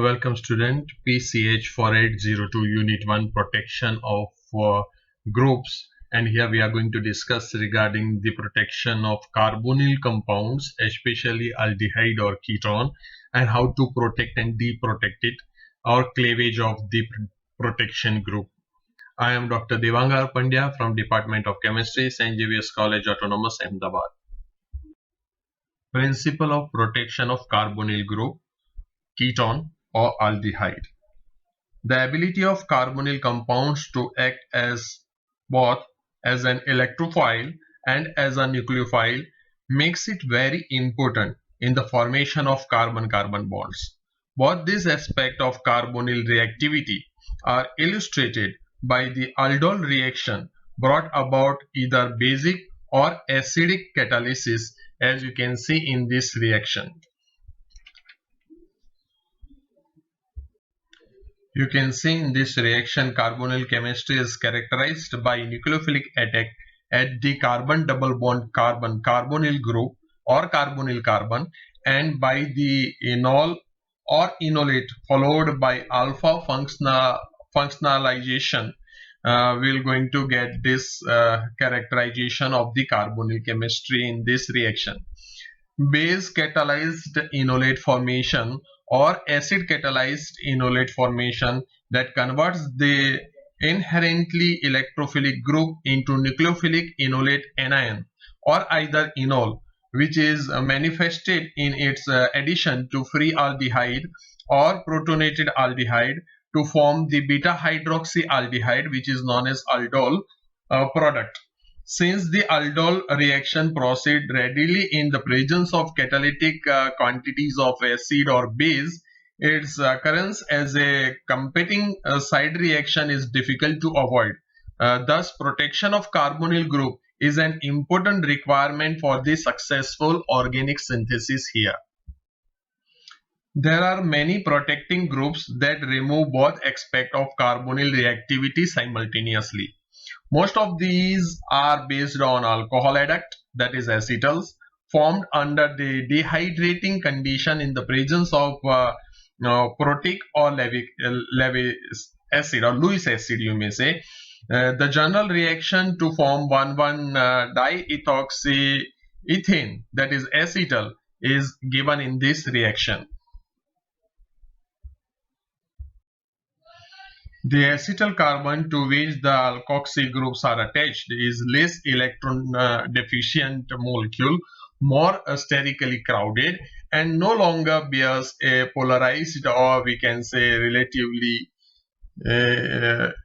Welcome student, PCH 4802 Unit 1 Protection of Groups, and here we are going to discuss regarding the protection of carbonyl compounds, especially aldehyde or ketone, and how to protect and deprotect it or cleavage of the protection group. I am Dr. Devangar Pandya from Department of Chemistry, St. Xavier's College Autonomous, Ahmedabad. Principle of protection of carbonyl group, ketone or aldehyde. The ability of carbonyl compounds to act as both as an electrophile and as a nucleophile makes it very important in the formation of carbon-carbon bonds. Both these aspects of carbonyl reactivity are illustrated by the aldol reaction brought about either basic or acidic catalysis, as you can see in this reaction. You can see in this reaction carbonyl chemistry is characterized by nucleophilic attack at the carbon double bond carbon carbonyl group or carbonyl carbon, and by the enol or enolate followed by alpha functionalization. We're going to get this characterization of the carbonyl chemistry in this reaction. Base catalyzed enolate formation or acid catalyzed enolate formation that converts the inherently electrophilic group into nucleophilic enolate anion or either enol, which is manifested in its addition to free aldehyde or protonated aldehyde to form the beta hydroxyaldehyde, which is known as aldol product. Since the aldol reaction proceeds readily in the presence of catalytic quantities of acid or base, its occurrence as a competing side reaction is difficult to avoid. Thus, protection of carbonyl group is an important requirement for the successful organic synthesis here. There are many protecting groups that remove both aspects of carbonyl reactivity simultaneously. Most of these are based on alcohol adduct, that is acetals, formed under the dehydrating condition in the presence of protic or Lewis acid or Lewis acid, you may say. The general reaction to form 1,1-diethoxyethane, that is acetal, is given in this reaction. The acetyl carbon to which the alkoxy groups are attached is less electron deficient molecule, more sterically crowded, and no longer bears a polarized, or we can say relatively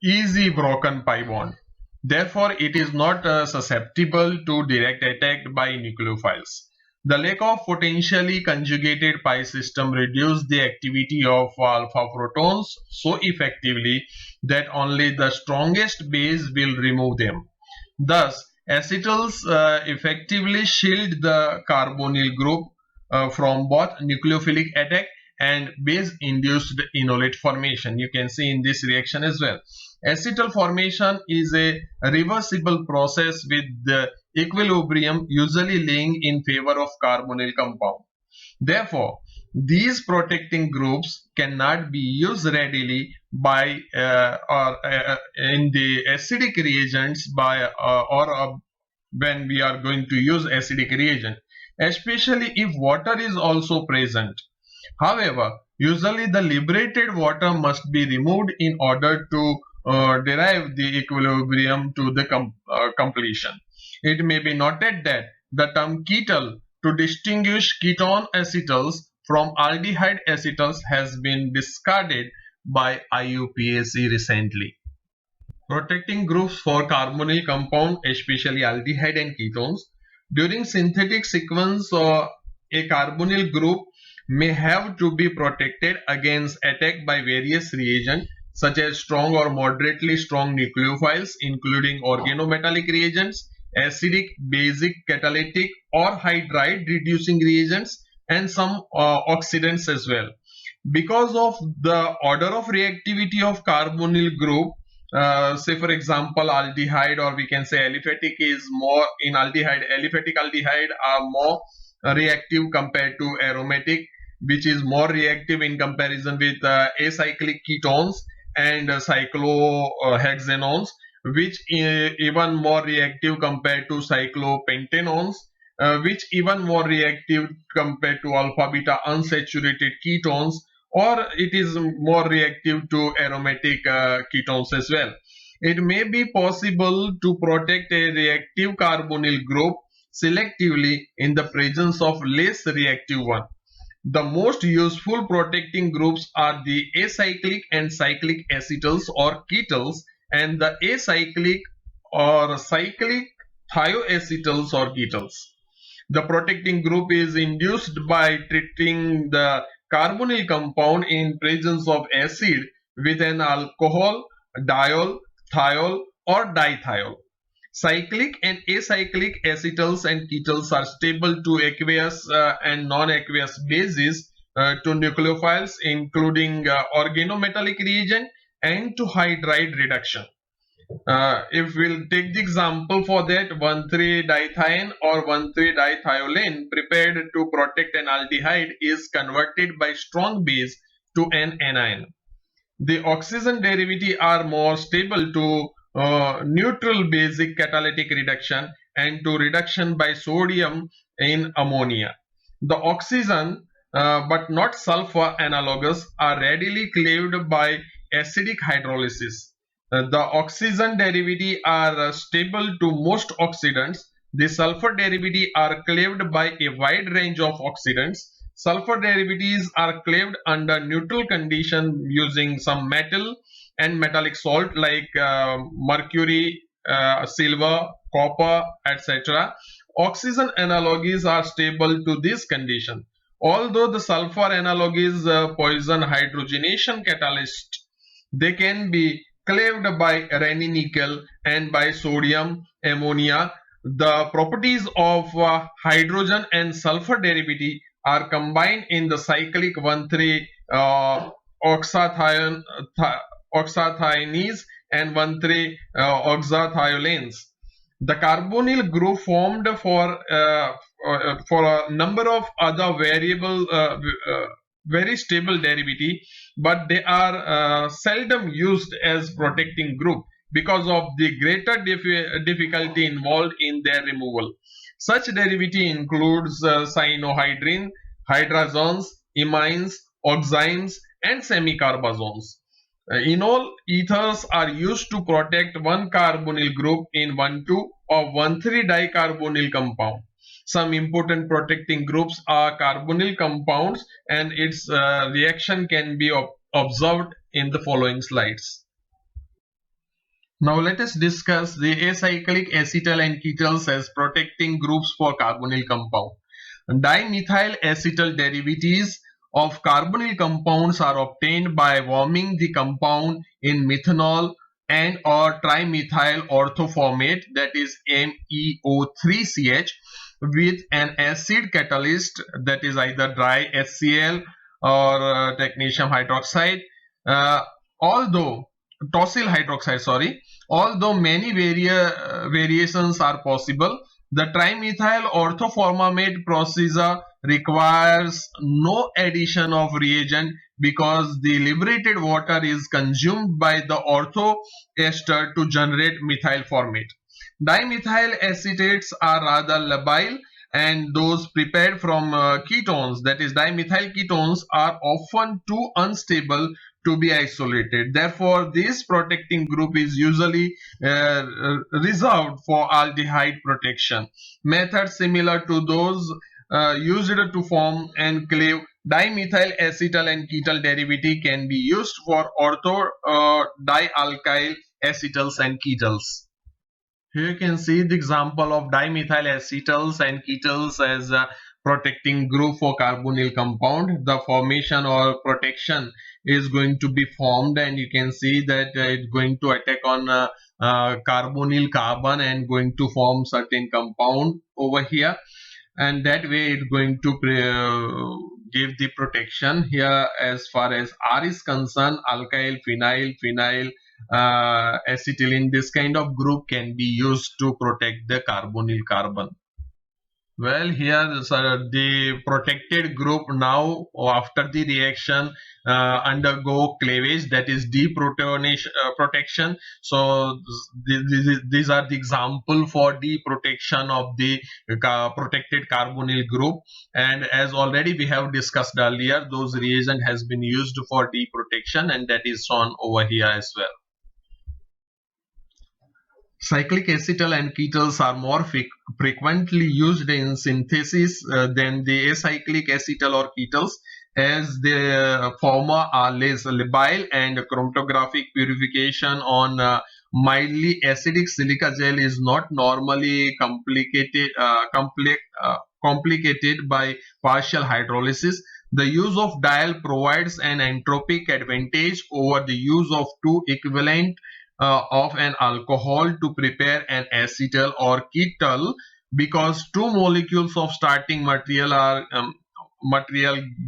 easy broken pi bond. Therefore, it is not susceptible to direct attack by nucleophiles. The lack of potentially conjugated pi system reduces the activity of alpha protons so effectively that only the strongest base will remove them. Thus, acetals effectively shield the carbonyl group from both nucleophilic attack and base-induced enolate formation. You can see in this reaction as well. Acetal formation is a reversible process with the equilibrium usually laying in favor of carbonyl compound. Therefore, these protecting groups cannot be used readily by in the acidic reagents when we are going to use acidic reagent, especially if water is also present. However, usually the liberated water must be removed in order to derive the equilibrium to the completion. It may be noted that the term ketal to distinguish ketone acetals from aldehyde acetals has been discarded by IUPAC recently. Protecting groups for carbonyl compound, especially aldehyde and ketones. During synthetic sequence, a carbonyl group may have to be protected against attack by various reagents such as strong or moderately strong nucleophiles, including organometallic reagents, acidic, basic, catalytic or hydride reducing reagents, and some oxidants as well. Because of the order of reactivity of carbonyl group, say for example aldehyde, or we can say aliphatic is more in aldehyde, aliphatic aldehyde are more reactive compared to aromatic which is more reactive in comparison with acyclic ketones and cyclohexanones, which even more reactive compared to cyclopentanones, which even more reactive compared to alpha beta unsaturated ketones, or it is more reactive to aromatic ketones as well. It may be possible to protect a reactive carbonyl group selectively in the presence of less reactive one. The most useful protecting groups are the acyclic and cyclic acetals or ketals, and the acyclic or cyclic thioacetals or ketals. The protecting group is induced by treating the carbonyl compound in presence of acid with an alcohol, diol, thiol, or dithiol. Cyclic and acyclic acetals and ketals are stable to aqueous and non-aqueous bases, to nucleophiles including organometallic reagent, and to hydride reduction. If we'll take the example for that, 1,3-dithiene or 1,3-dithiolane prepared to protect an aldehyde is converted by strong base to an anion. The oxygen derivative are more stable to neutral basic catalytic reduction and to reduction by sodium in ammonia. The oxygen but not sulfur analogues are readily cleaved by acidic hydrolysis. The oxygen derivative are stable to most oxidants. The sulfur derivative are cleaved by a wide range of oxidants. Sulfur derivatives are cleaved under neutral condition using some metal and metallic salt like mercury, silver, copper, etc. Oxygen analogues are stable to this condition. Although the sulfur analog is poison hydrogenation catalyst, they can be cleaved by Raney nickel and by sodium ammonia. The properties of hydrogen and sulfur derivative are combined in the cyclic 1,3 oxathione, oxathiones and 1,3 oxathiolanes. The carbonyl group formed for a number of other very stable derivative, but they are seldom used as protecting group because of the greater difficulty involved in their removal. Such derivative includes cyanohydrin, hydrazones, imines, oximes, and semicarbazones. Enol ethers are used to protect one carbonyl group in 1,2 or 1,3 dicarbonyl compound. Some important protecting groups are carbonyl compounds, and its reaction can be observed in the following slides. Now let us discuss the acyclic acetal and ketals as protecting groups for carbonyl compound. Dimethyl acetal derivatives of carbonyl compounds are obtained by warming the compound in methanol and or trimethyl orthoformate, that is MEO3CH, with an acid catalyst, that is either dry HCl or technetium hydroxide. Although tosyl hydroxide, sorry, although many variations are possible, the trimethyl orthoformate procedure requires no addition of reagent because the liberated water is consumed by the ortho ester to generate methyl formate. Dimethyl acetates are rather labile, and those prepared from ketones, that is dimethyl ketones, are often too unstable to be isolated. Therefore, this protecting group is usually reserved for aldehyde protection. Methods similar to those used to form and cleave dimethyl acetal and ketal derivative can be used for ortho dialkyl acetals and ketals. Here you can see the example of dimethyl acetals and ketals as a protecting group for carbonyl compound. The formation or protection is going to be formed, and you can see that it's going to attack on carbonyl carbon and going to form certain compound over here, and that way it's going to give the protection here. As far as R is concerned, alkyl, phenyl, acetylene, this kind of group can be used to protect the carbonyl carbon. Well, here the protected group now after the reaction undergo cleavage, that is deprotonation protection. So these are the example for deprotection of the protected carbonyl group. And as already we have discussed earlier, those reagent has been used for deprotection, and that is shown over here as well. Cyclic acetal and ketols are more frequently used in synthesis than the acyclic acetal or ketols, as the former are less labile and chromatographic purification on mildly acidic silica gel is not normally complicated by partial hydrolysis. The use of diol provides an entropic advantage over the use of two equivalent of an alcohol to prepare an acetal or ketal, because two molecules of starting material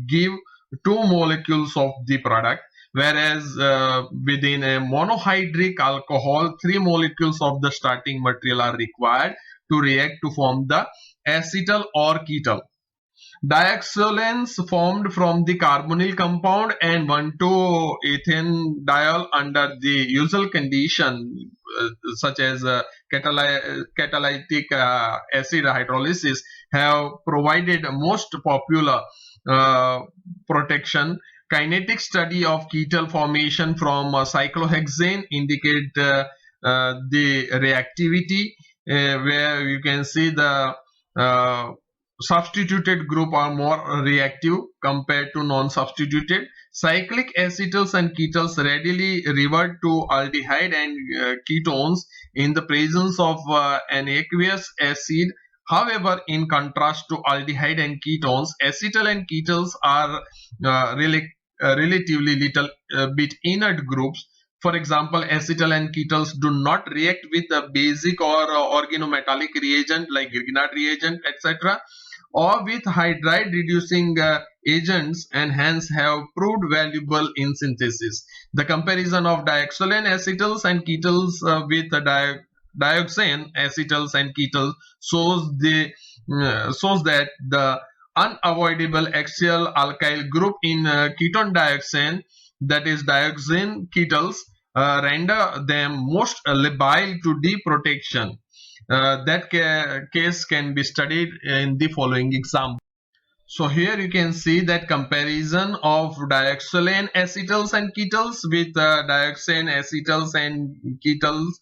give two molecules of the product, whereas within a monohydric alcohol, three molecules of the starting material are required to react to form the acetal or ketal. Dioxolanes formed from the carbonyl compound and 1,2-ethanediol under the usual condition such as catalytic acid hydrolysis have provided most popular uh, protection. Kinetic study of ketal formation from cyclohexane indicate the reactivity, where you can see the uh, substituted group are more reactive compared to non-substituted. Cyclic acetals and ketols readily revert to aldehyde and ketones in the presence of an aqueous acid. However, in contrast to aldehyde and ketones, acetal and ketols are relatively little bit inert groups. For example, acetal and ketols do not react with a basic or organometallic reagent like Grignard reagent, etc., or with hydride reducing agents, and hence have proved valuable in synthesis. The comparison of dioxolane acetals and ketols with dioxane acetals and ketols shows that the unavoidable axial alkyl group in ketone dioxane, that is dioxane ketols, render them most labile to deprotection. That case can be studied in the following example. So here you can see that comparison of dioxolane acetals and ketols with dioxane acetals and ketols,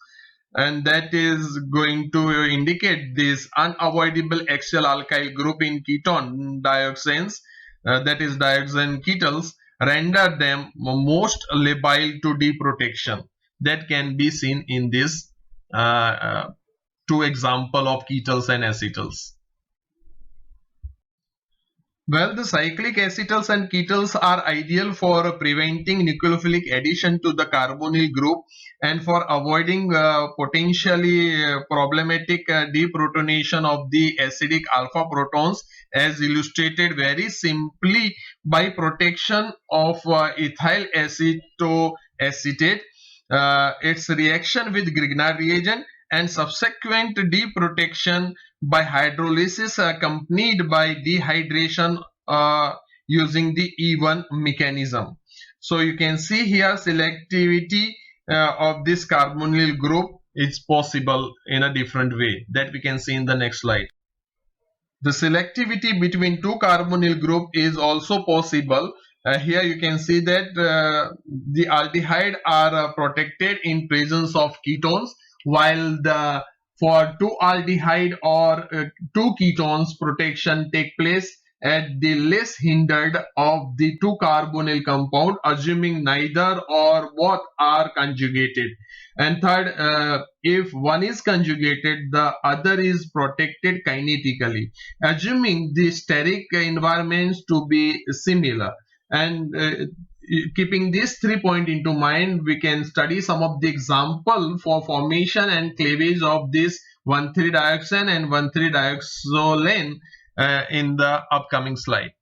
and that is going to indicate this unavoidable axial alkyl group in ketone dioxanes, that is dioxane ketols, render them most labile to deprotection. That can be seen in this two example of ketols and acetals. Well, the cyclic acetals and ketols are ideal for preventing nucleophilic addition to the carbonyl group and for avoiding potentially problematic deprotonation of the acidic alpha protons, as illustrated very simply by protection of ethyl acetoacetate, its reaction with Grignard reagent, and subsequent deprotection by hydrolysis accompanied by dehydration using the E1 mechanism. So you can see here selectivity of this carbonyl group is possible in a different way, that we can see in the next slide. The selectivity between two carbonyl group is also possible. Here you can see that the aldehyde are protected in presence of ketones, while the for two aldehyde or two ketones protection take place at the less hindered of the two carbonyl compound, assuming neither or both are conjugated. And third, if one is conjugated, the other is protected kinetically, assuming the steric environments to be similar. And keeping this 3 point into mind, we can study some of the example for formation and cleavage of this 1,3-dioxane and 1,3-dioxolane in the upcoming slide.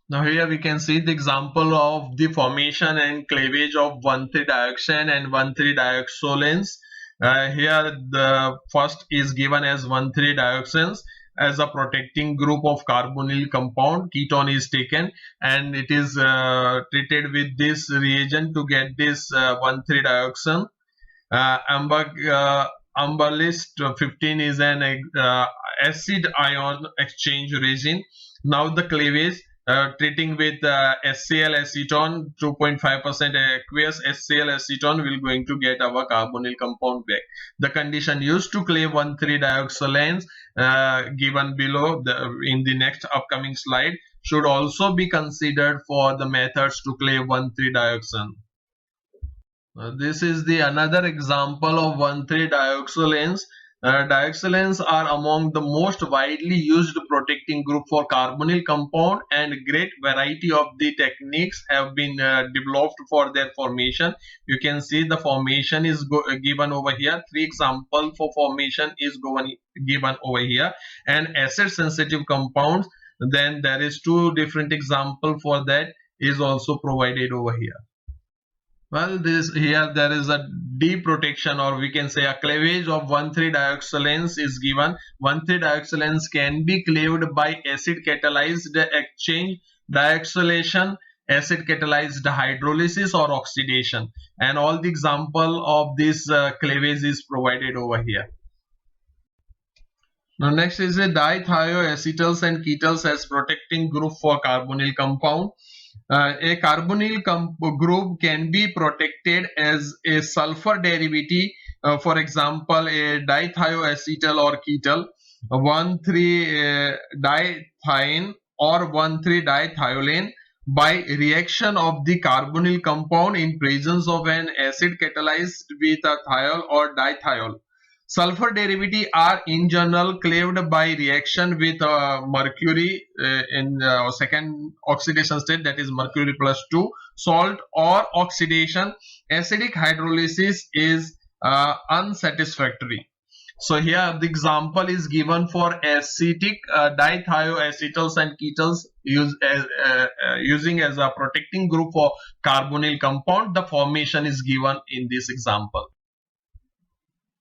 Now here we can see the example of the formation and cleavage of 1,3-dioxane and 1,3-dioxolanes. Here the first is given as 1,3-dioxanes. as a protecting group of carbonyl compound. Ketone is taken and it is treated with this reagent to get this 1,3-dioxane. Amberlist 15 is an acid ion exchange resin. Now the cleavage treating with HCl acetone 2.5% aqueous HCl acetone will going to get our carbonyl compound back. The condition used to cleave 1,3-dioxolanes given below in the next upcoming slide should also be considered for the methods to cleave 1,3-dioxane. This is the another example of 1,3-dioxolanes. Dioxolanes are among the most widely used protecting group for carbonyl compound, and great variety of the techniques have been developed for their formation. You can see the formation is given over here. 3 examples for formation is given over here, and acid sensitive compounds. Then there is 2 different example for that is also provided over here. Well, this here there is a deprotection, or we can say a cleavage of 1,3-dioxolanes is given. 1,3-dioxolanes can be cleaved by acid catalyzed exchange, dioxylation, acid catalyzed hydrolysis, or oxidation. And all the example of this cleavage is provided over here. Now next is a dithioacetals and ketals as protecting group for carbonyl compound. A carbonyl group can be protected as a sulfur derivative, for example a dithioacetal or ketal, 1,3-dithiene or 1,3-dithiolane by reaction of the carbonyl compound in presence of an acid catalyzed with a thiol or dithiol. Sulfur derivatives are in general cleaved by reaction with mercury in second oxidation state, that is mercury plus 2, salt, or oxidation. Acidic hydrolysis is unsatisfactory. So here the example is given for acetic dithioacetals and ketals using as a protecting group for carbonyl compound. The formation is given in this example.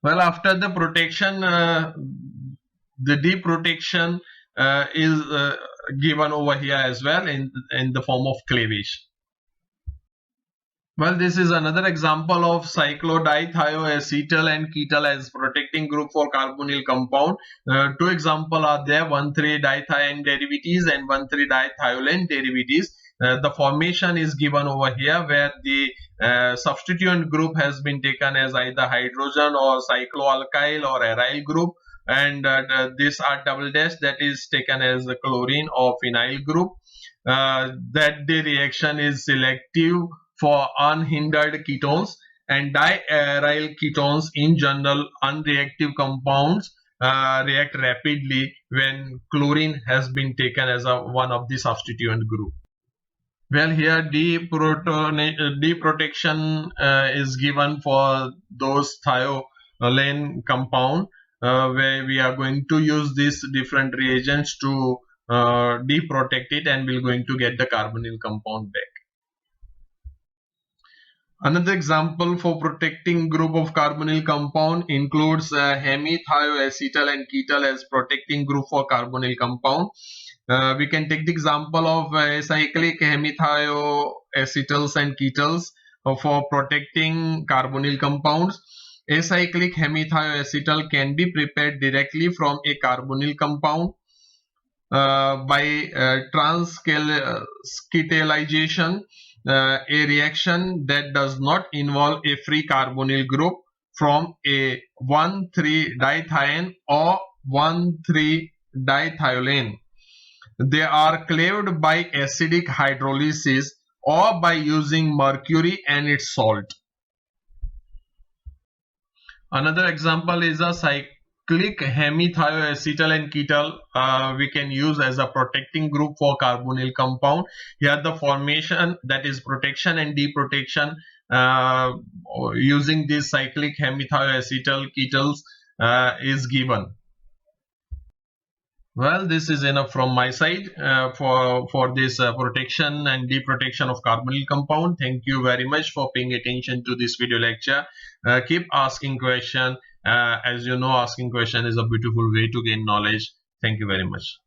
Well, after the protection, the deprotection is given over here as well in the form of cleavage. Well, this is another example of cyclodithioacetal and ketal as protecting group for carbonyl compound. 2 examples are there, 1,3-dithiene derivatives and 1,3-dithiolane derivatives. The formation is given over here where the substituent group has been taken as either hydrogen or cycloalkyl or aryl group, and these are double dash, that is taken as the chlorine or phenyl group. That the reaction is selective for unhindered ketones, and diaryl ketones in general unreactive compounds react rapidly when chlorine has been taken as one of the substituent group. Well, here deprotection is given for those thiolane compound where we are going to use these different reagents to deprotect it, and we're going to get the carbonyl compound back. Another example for protecting group of carbonyl compound includes hemithioacetal and ketal as protecting group for carbonyl compound. We can take the example of acyclic hemithioacetals and ketals for protecting carbonyl compounds. Acyclic hemithioacetal can be prepared directly from a carbonyl compound by transketalization, a reaction that does not involve a free carbonyl group from a 1,3-dithiene or 1,3-dithiolane. They are cleaved by acidic hydrolysis or by using mercury and its salt. Another example is a cyclic hemithioacetal and ketal we can use as a protecting group for carbonyl compound. Here the formation, that is protection and deprotection using this cyclic hemithioacetal ketals is given. Well, this is enough from my side for this protection and deprotection of carbonyl compound. Thank you very much for paying attention to this video lecture. Keep asking question. As you know, asking question is a beautiful way to gain knowledge. Thank you very much.